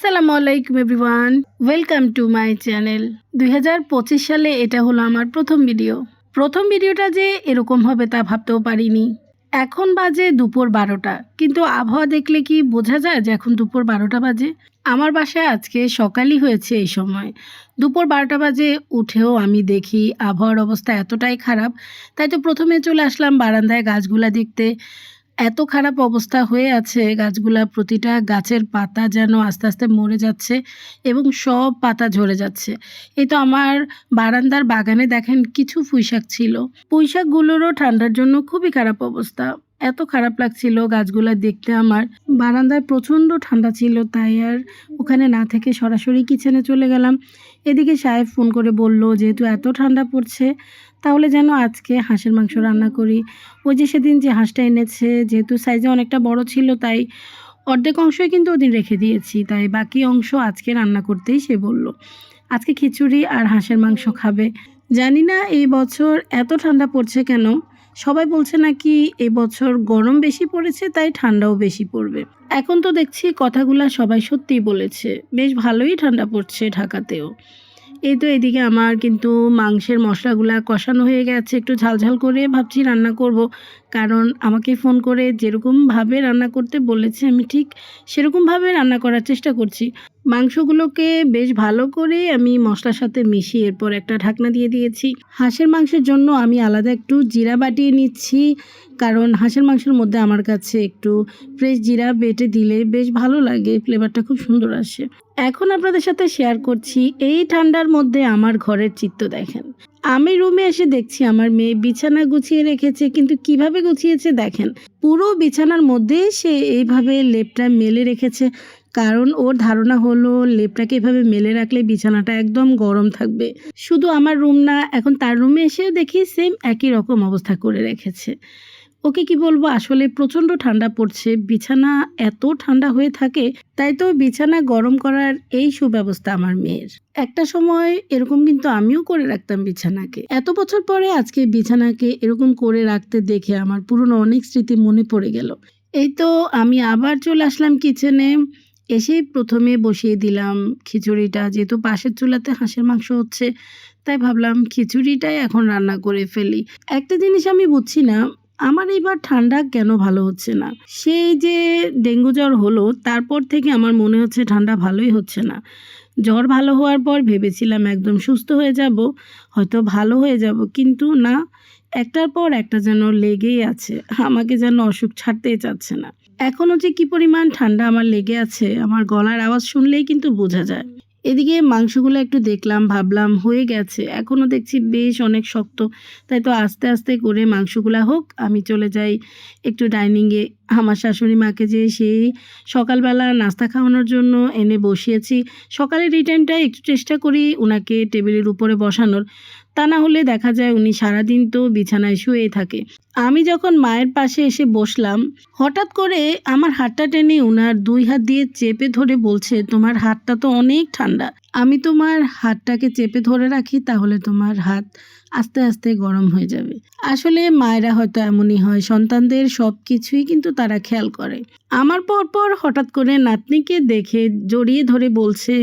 আসসালামু আলাইকুম everyone, welcome to my channel. 2025 সালে এটা হলো আমার প্রথম ভিডিওটা যে এরকম হবে তা ভাবতেও পারিনি। এখন বাজে দুপুর 12টা, কিন্তু আবহাওয়া দেখলে কি বোঝা যায় যে এখন দুপুর 12টা বাজে? আমার বাসায় আজকে সকালই হয়েছে এই সময়। দুপুর 12টা বাজে উঠেও আমি দেখি আবহাওয়ার অবস্থা এতটাই খারাপ, তাই তো প্রথমে চলে আসলাম বারান্দায় গাছগুলা দেখতে। এত খারাপ অবস্থা হয়ে আছে গাছগুলা, প্রতিটা গাছের পাতা যেন আস্তে আস্তে মরে যাচ্ছে এবং সব পাতা ঝরে যাচ্ছে। এই তো আমার বারান্দার বাগানে দেখেন কিছু পুঁইশাক ছিল, পুঁইশাকগুলোরও ঠান্ডার জন্য খুবই খারাপ অবস্থা। এত খারাপ লাগছিল গাছগুলা দেখতে। আমার বারান্দায় প্রচণ্ড ঠান্ডা ছিল, তাই আর ওখানে না থেকে সরাসরি কিচেনে চলে গেলাম। এদিকে সাহেব ফোন করে বলল যেহেতু এত ঠান্ডা পড়ছে তাহলে যেন আজকে হাঁসের মাংস রান্না করি। ওই যে সেদিন যে হাঁসটা এনেছে, যেহেতু সাইজে অনেকটা বড় ছিল তাই অর্ধেক অংশই কিন্তু ওদিন রেখে দিয়েছি, তাই বাকি অংশ আজকে রান্না করতেই সে বলল আজকে খিচুড়ি আর হাঁসের মাংস খাবে। জানি না এই বছর এত ঠান্ডা পড়ছে কেন, সবাই বলছে নাকি এই বছর গরম বেশি পড়েছে তাই ঠান্ডাও বেশি পড়বে। এখন তো দেখছি কথাগুলা সবাই সত্যিই বলেছে, বেশ ভালোই ঠান্ডা পড়ছে ঢাকাতেও। এই তো এদিকে আমার কিন্তু মাংসের মশলাগুলা কষানো হয়ে গেছে, একটু ঝালঝাল করে ভাবছি রান্না করব, কারণ আমাকে ফোন করে যেরকমভাবে রান্না করতে বলেছে আমি ঠিক সেরকমভাবে রান্না করার চেষ্টা করছি। মাংসগুলোকে বেশ ভালো করে আমি মশলার সাথে মিশিয়ে এরপর একটা ঢাকনা দিয়ে দিয়েছি। হাঁসের মাংসের জন্য আমি আলাদা একটু জিরা বাটিয়ে নিচ্ছি, কারণ হাঁসের মাংসের মধ্যে আমার কাছে একটু ফ্রেশ জিরা বেটে দিলে বেশ ভালো লাগে, ফ্লেভারটা খুব সুন্দর আসে। এখন আপনাদের সাথে শেয়ার করছি এই ঠান্ডার মধ্যে আমার ঘরের চিত্র দেখেন। আমি রুমে এসে দেখছি আমার মেয়ে বিছানা গুছিয়ে রেখেছে, কিন্তু কিভাবে গুছিয়েছে দেখেন। পুরো বিছানার মধ্যে সে এইভাবে লেপটা মেলে রেখেছে, কারণ ওর ধারণা হলো লেপটাকে এভাবে মেলে রাখলে বিছানাটা একদম গরম থাকবে। শুধু আমার রুম না, এখন তার রুমে এসেও দেখি সেম একই রকম অবস্থা করে রেখেছে। ওকে কি বলবো, আসলে প্রচণ্ড ঠান্ডা পড়ছে, বিছানা এত ঠান্ডা হয়ে থাকে, তাই তো বিছানা গরম করার এই সুব্যবস্থা আমার মেয়ের। একটা সময় এরকম কিন্তু আমিও করে রাখতাম বিছানাকে। এত বছর পরে আজকে বিছানাকে এরকম করে রাখতে দেখে আমার পুরনো অনেক স্মৃতি মনে পড়ে গেল। এই তো আমি আবার চলে আসলাম কিচেনে, এসেই প্রথমে বসিয়ে দিলাম খিচুড়িটা। যেহেতু পাশের চুলাতে হাঁসের মাংস হচ্ছে তাই ভাবলাম খিচুড়িটাই এখন রান্না করে ফেলি। একটা জিনিস আমি বুঝছি না, আমার এবার ঠান্ডা কেন ভালো হচ্ছে না। সেই যে ডেঙ্গু জ্বর হলো তারপর থেকে আমার মনে হচ্ছে ঠান্ডা ভালোই হচ্ছে না। জ্বর ভালো হওয়ার পর ভেবেছিলাম একদম সুস্থ হয়ে যাব, হয়তো ভালো হয়ে যাব, কিন্তু না, একটার পর একটা যেন লেগেই আছে, আমাকে যেন অসুখ ছাড়তেই চাচ্ছে না। এখনও যে কি পরিমাণ ঠান্ডা আমার লেগে আছে আমার গলার আওয়াজ শুনলেই কিন্তু বোঝা যায়। এদিকে মাংসগুলো একটু দেখলাম, ভাবলাম হয়ে গেছে, এখনও দেখছি বেশ অনেক শক্ত, তাই তো আস্তে আস্তে করে মাংসগুলা হোক, আমি চলে যাই একটু ডাইনিংয়ে। আমার শাশুড়ি মাকে যে সেই সকালবেলা নাস্তা খাওয়ানোর জন্য এনে বসিয়েছি, সকালের এই টাইমটায় একটু চেষ্টা করি ওনাকে টেবিলের উপরে বসানোর, তা না হলে দেখা যায় উনি সারাদিন তো বিছানায় শুয়েই থাকে। আমি যখন মায়ের পাশে এসে বসলাম, হঠাৎ করে আমার হাতটা টেনে ওনার 2 হাত দিয়ে চেপে ধরে বলছে তোমার হাতটা তো অনেক ঠান্ডা, আমি তোমার হাতটাকে চেপে ধরে রাখি তাহলে তোমার হাত আস্তে আস্তে গরম হয়ে যাবে। আসলে মায়েরা হয়তো এমনই হয়, সন্তানদের সব কিছুই কিন্তু তারা খেয়াল করে। আমার পরপর হঠাৎ করে নাতনিকে দেখে জড়িয়ে ধরে বলছে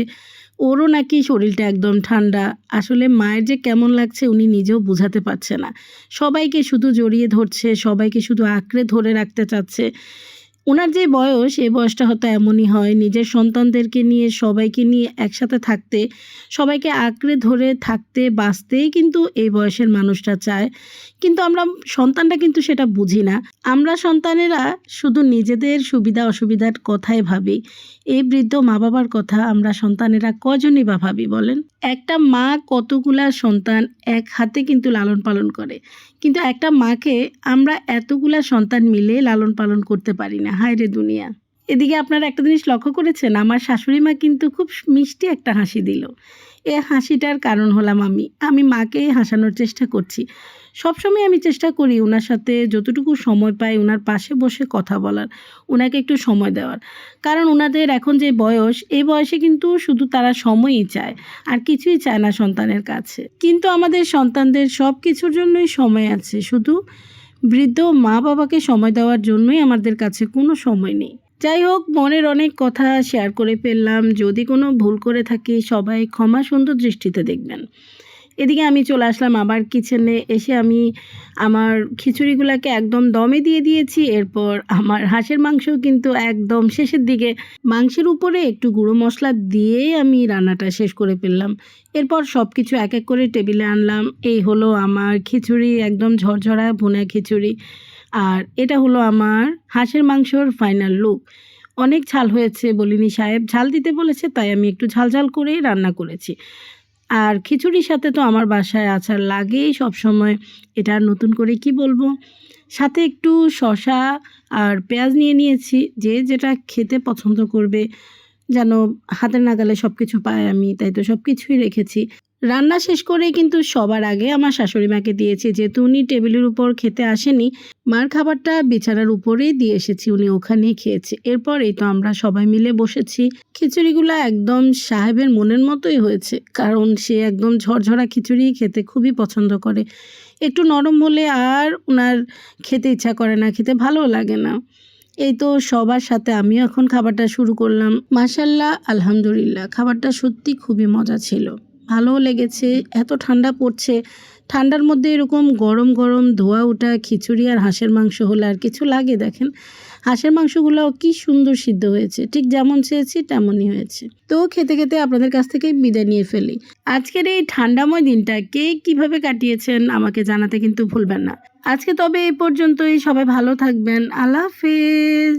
ওরও নাকি শরীরটা একদম ঠান্ডা। আসলে মায়ের যে কেমন লাগছে উনি নিজেও বোঝাতে পারছে না, সবাইকে শুধু জড়িয়ে ধরছে, সবাইকে শুধু আঁকড়ে ধরে রাখতে চাচ্ছে। ওনার যে বয়স, এই বয়সটা হয়তো এমনই হয়, নিজের সন্তানদেরকে নিয়ে সবাইকে নিয়ে একসাথে থাকতে, সবাইকে আঁকড়ে ধরে থাকতে, বাঁচতেই কিন্তু এই বয়সের মানুষটা চায়। কিন্তু আমরা সন্তানরা কিন্তু সেটা বুঝি না। আমরা সন্তানেরা শুধু নিজেদের সুবিধা অসুবিধার কথাই ভাবি, এই বৃদ্ধ মা বাবার কথা আমরা সন্তানেরা কজনই বা ভাবি বলেন? একটা মা কতগুলা সন্তান এক হাতে কিন্তু লালন পালন করে, কিন্তু একটা মাকে আমরা এতগুলা সন্তান মিলে লালন পালন করতে পারি না। হায় রে দুনিয়া। এদিকে আপনারা একটা জিনিস লক্ষ্য করেছেন, আমার শাশুড়ি মা কিন্তু খুব মিষ্টি একটা হাসি দিল। এ হাসিটার কারণ হলাম আমি মাকে হাসানোর চেষ্টা করছি। সবসময় আমি চেষ্টা করি ওনার সাথে যতটুকু সময় পাই ওনার পাশে বসে কথা বলার, ওনাকে একটু সময় দেওয়ার। কারণ ওনাদের এখন যে বয়স, এই বয়সে কিন্তু শুধু তারা সময়ই চায়, আর কিছুই চায় না সন্তানের কাছে। কিন্তু আমাদের সন্তানদের সব কিছুর জন্যই সময় আছে, শুধু বৃদ্ধ মা বাবাকে সময় দেওয়ার জন্যই আমাদের কাছে কোনো সময় নেই। যাই হোক, মনের অনেক কথা শেয়ার করে ফেললাম। যদি কোনো ভুল করে থাকি সবাই ক্ষমা সুন্দর দৃষ্টিতে দেখবেন। এদিকে আমি চলে আসলাম আবার কিচেনে। এসে আমি আমার খিচুড়িগুলোকে একদম দমে দিয়ে দিয়েছি। এরপর আমার হাঁসের মাংস কিন্তু একদম শেষের দিকে মাংসের উপরে একটু গুঁড়ো মশলা দিয়েই আমি রান্নাটা শেষ করে ফেললাম। এরপর সব কিছু এক এক করে টেবিলে আনলাম। এই হলো আমার খিচুড়ি, একদম ঝরঝরা ভুনা খিচুড়ি। আর এটা হলো আমার হাঁসের মাংসর ফাইনাল লুক। অনেক ঝাল হয়েছে বলিনি সাহেব, ঝাল দিতে বলেছে, তাই আমি একটু ঝাল ঝাল করেই রান্না করেছি। আর খিচুড়ির সাথে তো আমার বাসায় আচার লাগেই সবসময়, এটা আর নতুন করে কি বলবো। সাথে একটু শসা আর পেঁয়াজ নিয়ে নিয়েছি, যে যেটা খেতে পছন্দ করবে, যেন হাতের নাগালে সব কিছু পাই আমি, তাই তো সব কিছুই রেখেছি। রান্না শেষ করে কিন্তু সবার আগে আমার শাশুড়ি মাকে দিয়েছি, যেহেতু উনি টেবিলের উপর খেতে আসেনি, মার খাবারটা বিছানার উপরেই দিয়ে এসেছি, উনি ওখানেই খেয়েছে। এরপর এই তো আমরা সবাই মিলে বসেছি। খিচুড়িগুলো একদম সাহেবের মনের মতোই হয়েছে, কারণ সে একদম ঝরঝরা খিচুড়ি খেতে খুবই পছন্দ করে। একটু নরম হলে আর ওনার খেতে ইচ্ছা করে না, খেতে ভালো লাগে না। এই তো সবার সাথে আমিও এখন খাবারটা শুরু করলাম। মাশাল্লাহ, আলহামদুলিল্লাহ, খাবারটা সত্যি খুবই মজা ছিল, ভালোও লেগেছে। এত ঠান্ডা পড়ছে, ঠান্ডার মধ্যে এরকম গরম গরম ধোয়া ওঠা খিচুড়ি আর হাঁসের মাংস হলে আর কিছু লাগে। দেখেন হাঁসের মাংসগুলোও কি সুন্দর সিদ্ধ হয়েছে, ঠিক যেমন চেয়েছি তেমনই হয়েছে। তো খেতে খেতে আপনাদের কাছ থেকে বিদায় নিয়ে ফেলি। আজকের এই ঠান্ডাময় দিনটা কে কিভাবে কাটিয়েছেন আমাকে জানাতে কিন্তু ভুলবেন না। আজকে তবে এই পর্যন্তই, সবাই ভালো থাকবেন। আল্লাহ হাফেজ।